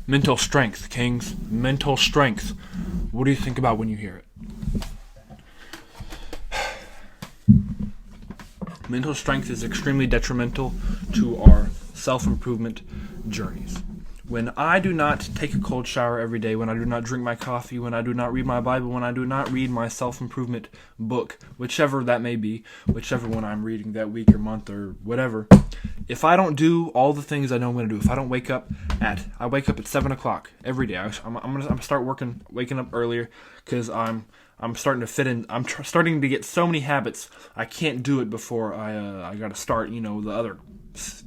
Mental strength, Kings. Mental strength. What do you think about when you hear it? Mental strength is extremely detrimental to our self-improvement journeys. When I do not take a cold shower every day, when I do not drink my coffee, when I do not read my Bible, when I do not read my self-improvement book, whichever that may be, whichever one I'm reading that week or month or whatever, if I don't do all the things I know I'm going to do, if I don't wake up at 7 o'clock every day, I'm going to start waking up earlier because I'm starting to fit in. I'm starting to get so many habits. I can't do it before I got to start. The other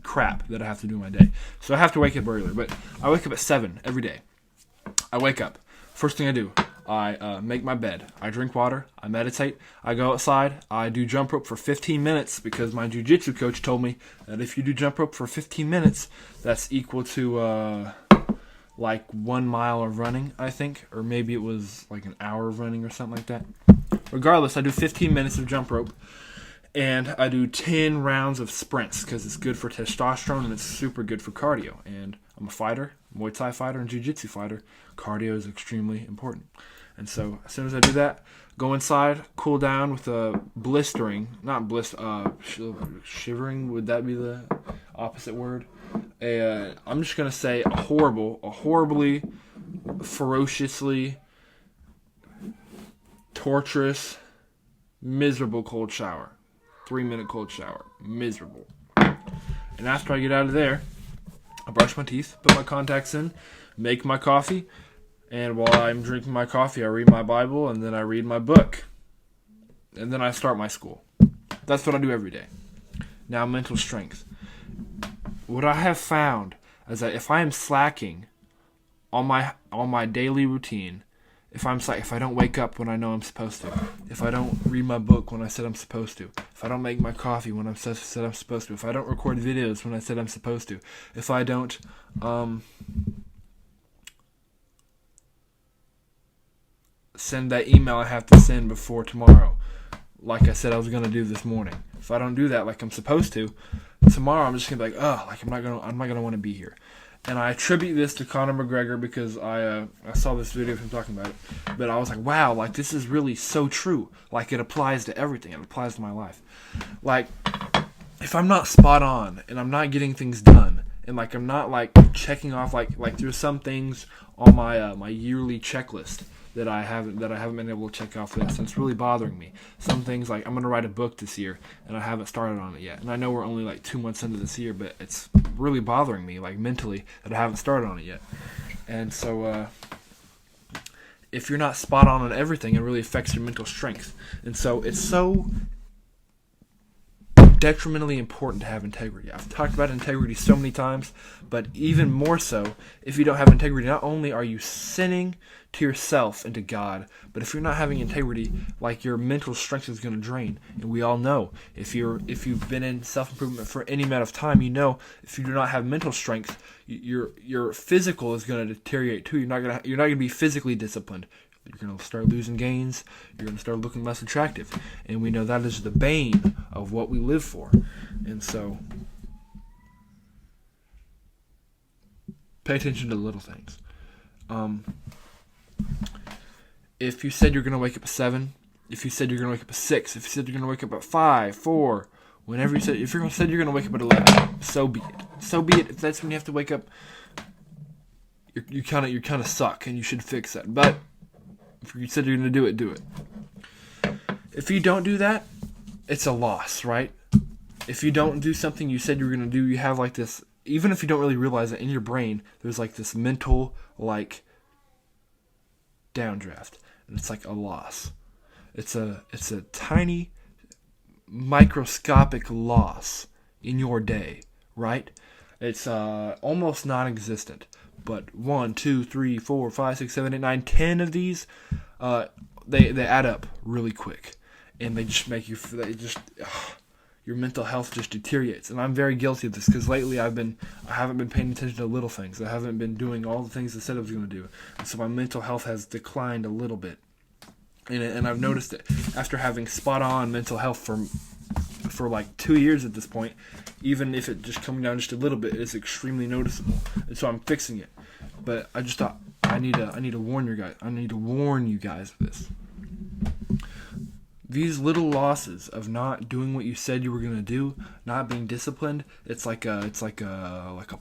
crap that I have to do in my day. So I have to wake up earlier. But I wake up at 7 every day. I wake up. First thing I do, I make my bed. I drink water. I meditate. I go outside. I do jump rope for 15 minutes because my jiu-jitsu coach told me that if you do jump rope for 15 minutes, that's equal to like 1 mile of running, I think. Or maybe it was like an hour of running or something like that. Regardless, I do 15 minutes of jump rope. And I do 10 rounds of sprints because it's good for testosterone and it's super good for cardio. And I'm a fighter, Muay Thai fighter and Jiu-Jitsu fighter. Cardio is extremely important. And so as soon as I do that, go inside, cool down with a shivering, would that be the opposite word? I'm just going to say a horribly, ferociously, torturous, miserable cold shower. 3-minute cold shower. Miserable. And after I get out of there, I brush my teeth, put my contacts in, make my coffee, and while I'm drinking my coffee, I read my Bible, and then I read my book. And then I start my school. That's what I do every day. Now, mental strength. What I have found is that if I am slacking on my daily routine, if I don't wake up when I know I'm supposed to, if I don't read my book when I said I'm supposed to, if I don't make my coffee when I said I'm supposed to, if I don't record videos when I said I'm supposed to, if I don't send that email I have to send before tomorrow, like I said I was gonna do this morning, if I don't do that like I'm supposed to, tomorrow I'm just gonna be like, I'm not gonna want to be here. And I attribute this to Conor McGregor because I saw this video of him talking about it. But I was like, wow, like this is really so true. Like it applies to everything. It applies to my life. Like if I'm not spot on and I'm not getting things done and like I'm not like checking off like there's some things on my my yearly checklist that I haven't been able to check off yet. So it's really bothering me. Some things like I'm going to write a book this year and I haven't started on it yet. And I know we're only like 2 months into this year, but it's really bothering me like mentally that I haven't started on it yet. And so if you're not spot on everything, it really affects your mental strength. And so it's so detrimentally important to have integrity. I've talked about integrity so many times, but even more so, if you don't have integrity, not only are you sinning to yourself and to God, but if you're not having integrity, like your mental strength is going to drain. And we all know, if you've been in self-improvement for any amount of time, you know if you do not have mental strength, your physical is going to deteriorate too. You're not going to be physically disciplined. You're going to start losing gains. You're going to start looking less attractive. And we know that is the bane of what we live for. And so, pay attention to the little things. If you said you're going to wake up at 7, if you said you're going to wake up at 6, if you said you're going to wake up at 5, 4, whenever you said, if you said you're going to wake up at 11, so be it. So be it. If that's when you have to wake up, you kind of suck and you should fix that. But if you said you're going to do it. If you don't do that, it's a loss, right? If you don't do something you said you were going to do, you have like this, even if you don't really realize it in your brain, there's like this mental like downdraft. And it's like a loss. It's a tiny microscopic loss in your day, right? It's almost non-existent. But 1, 2, 3, 4, 5, 6, 7, 8, 9, 10 of these, they add up really quick, and they just make you. Your mental health just deteriorates, and I'm very guilty of this because lately I haven't been paying attention to little things. I haven't been doing all the things I said I was going to do, and so my mental health has declined a little bit, and I've noticed it after having spot on mental health for like 2 years at this point. Even if it just coming down just a little bit, it's extremely noticeable, and so I'm fixing it. But I just thought I need to warn you guys. I need to warn you guys of this. These little losses of not doing what you said you were gonna do, not being disciplined, it's like a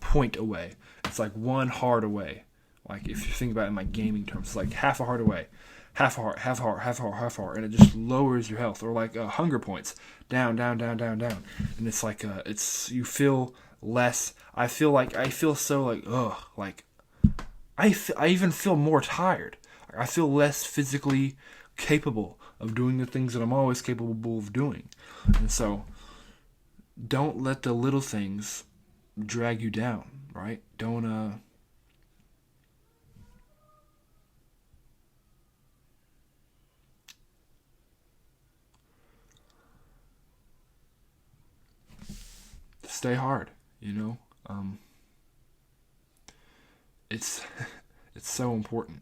point away. It's like one heart away. Like if you think about it in like gaming terms, it's like half a heart away, half a heart, half a heart, half a heart, half a heart, and it just lowers your health. Or like hunger points, down, down, down, down, down, and it's like it's you feel less. I feel so like ugh, like I even feel more tired. I feel less physically capable of doing the things that I'm always capable of doing. And so don't let the little things drag you down, right? Don't stay hard, you know? It's it's so important,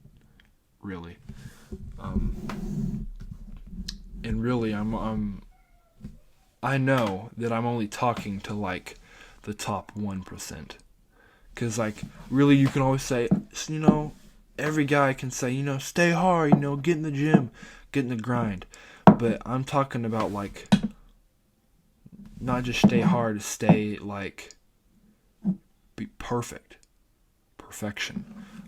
really. And really, I know that I'm only talking to like the top 1%. Cause like really, you can always say, you know, every guy can say, you know, stay hard, you know, get in the gym, get in the grind. But I'm talking about like not just stay hard, stay like be perfection.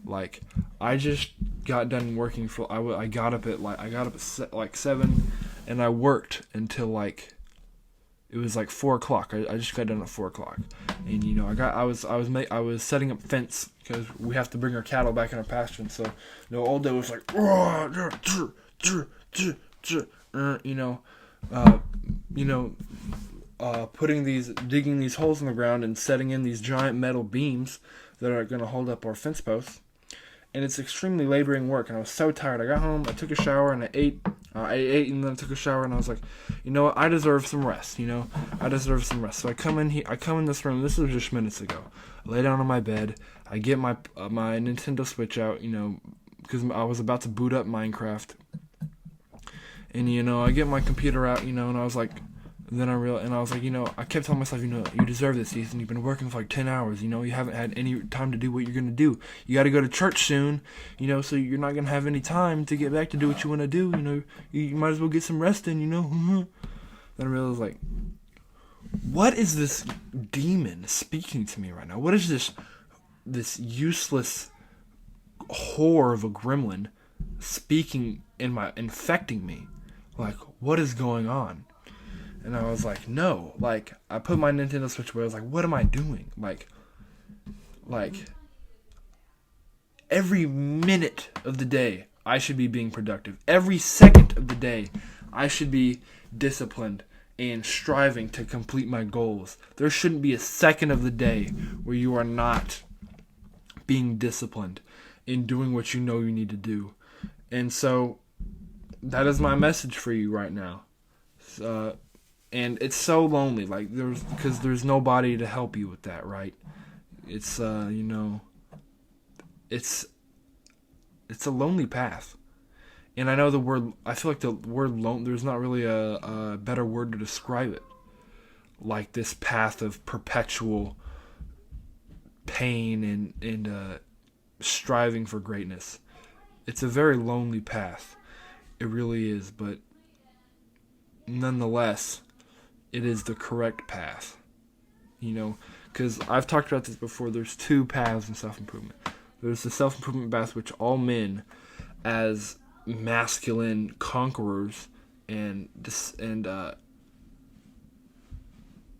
Like I just got done working for. I got up at like 7, and I worked until like it was like 4 o'clock. I just got done at 4 o'clock, and you know I was setting up fence because we have to bring our cattle back in our pasture, and so you know all day was like digging these holes in the ground and setting in these giant metal beams that are going to hold up our fence posts. And it's extremely laboring work, and I was so tired. I got home, I took a shower, and I ate. I ate, and then I took a shower, and I was like, you know what? I deserve some rest. You know, I deserve some rest. So I come in here. I come in this room. This was just minutes ago. I lay down on my bed. I get my Nintendo Switch out. You know, because I was about to boot up Minecraft. And you know, I get my computer out. You know, and I was like. Then I was like, you know, I kept telling myself, you know, you deserve this, Ethan. You've been working for like 10 hours. You know, you haven't had any time to do what you're going to do. You got to go to church soon, you know, so you're not going to have any time to get back to do what you want to do. You know, you might as well get some rest in, you know. Then I realized, like, what is this demon speaking to me right now? What is this useless whore of a gremlin speaking infecting me? Like, what is going on? And I was like, no. Like, I put my Nintendo Switch away. I was like, what am I doing? Like, every minute of the day, I should be being productive. Every second of the day, I should be disciplined and striving to complete my goals. There shouldn't be a second of the day where you are not being disciplined in doing what you know you need to do. And so, that is my message for you right now. And it's so lonely, like because there's nobody to help you with that, right? It's you know, it's a lonely path, and I know the word. I feel like the word "lone." There's not really a better word to describe it. Like this path of perpetual pain and striving for greatness. It's a very lonely path. It really is, but nonetheless. It is the correct path, you know, because I've talked about this before. There's 2 paths in self-improvement. There's the self-improvement path, which all men, as masculine conquerors and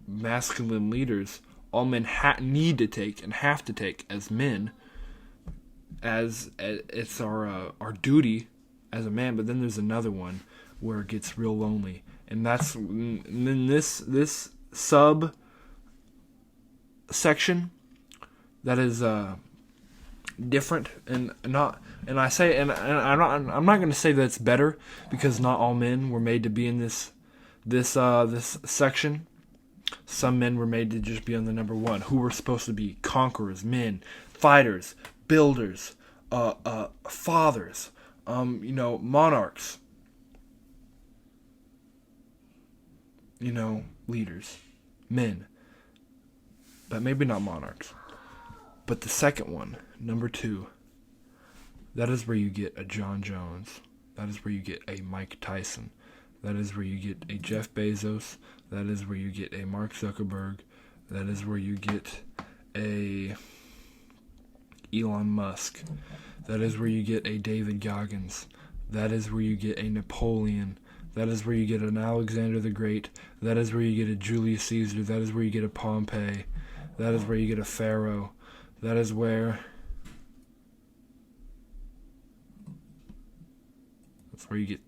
masculine leaders, all men need to take and have to take as men, as it's our duty as a man. But then there's another one where it gets real lonely. And then this sub section that is different and not. And I say and I'm not going to say that it's better because not all men were made to be in this section. Some men were made to just be on the number 1, who were supposed to be conquerors, men, fighters, builders, fathers, you know, monarchs. You know, leaders, men, but maybe not monarchs. But the second one, number 2, that is where you get a John Jones. That is where you get a Mike Tyson. That is where you get a Jeff Bezos. That is where you get a Mark Zuckerberg. That is where you get a Elon Musk. That is where you get a David Goggins. That is where you get a Napoleon. That is where you get an Alexander the Great. That is where you get a Julius Caesar. That is where you get a Pompey. That is where you get a Pharaoh. That is where... That's where you get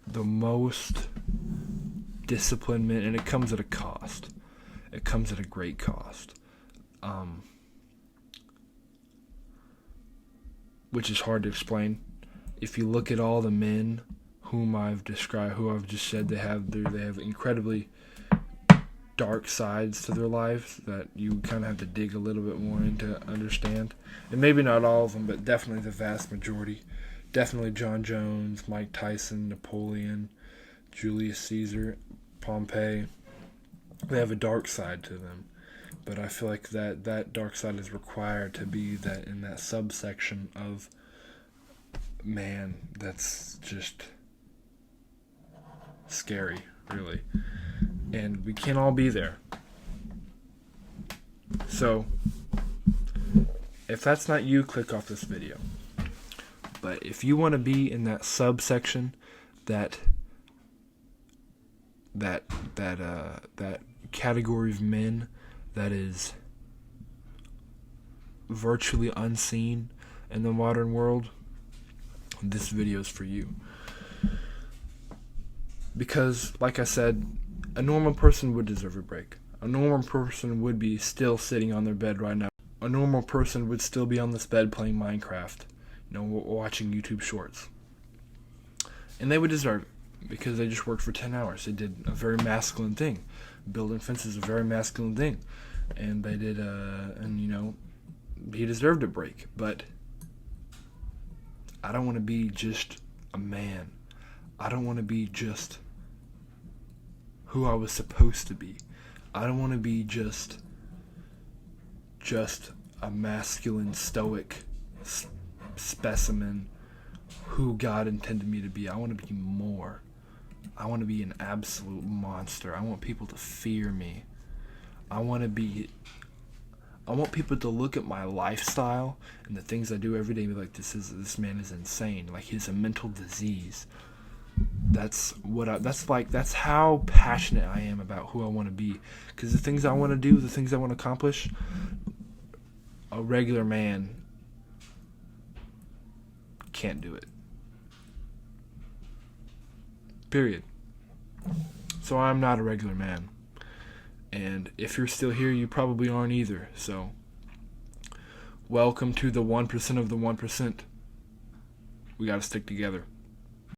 the most disciplined men, and it comes at a cost. It comes at a great cost. Which is hard to explain. If you look at all the men whom I've described, who I've just said they have incredibly dark sides to their lives that you kind of have to dig a little bit more into to understand. And maybe not all of them, but definitely the vast majority. Definitely John Jones, Mike Tyson, Napoleon, Julius Caesar, Pompey. They have a dark side to them. But I feel like that dark side is required to be that in that subsection of man that's just scary, really. And we can't all be there. So, if that's not you, click off this video. But if you want to be in that subsection, that category of men that is virtually unseen in the modern world, this video is for you. Because, like I said, a normal person would deserve a break. A normal person would be still sitting on their bed right now. A normal person would still be on this bed playing Minecraft, watching YouTube shorts. And they would deserve it because they just worked for 10 hours. They did a very masculine thing. Building fences is a very masculine thing. And they did, he deserved a break. But I don't want to be just a man. I don't want to be just who I was supposed to be. I don't want to be just a masculine, stoic specimen who God intended me to be. I want to be more. I want to be an absolute monster. I want people to fear me. I want people to look at my lifestyle and the things I do every day and be like, this man is insane. Like, he's a mental disease. That's how passionate I am about who I want to be. Because the things I want to do, the things I want to accomplish, a regular man can't do it. Period. So I'm not a regular man. And if you're still here, you probably aren't either. So, welcome to the 1% of the 1%. We gotta stick together.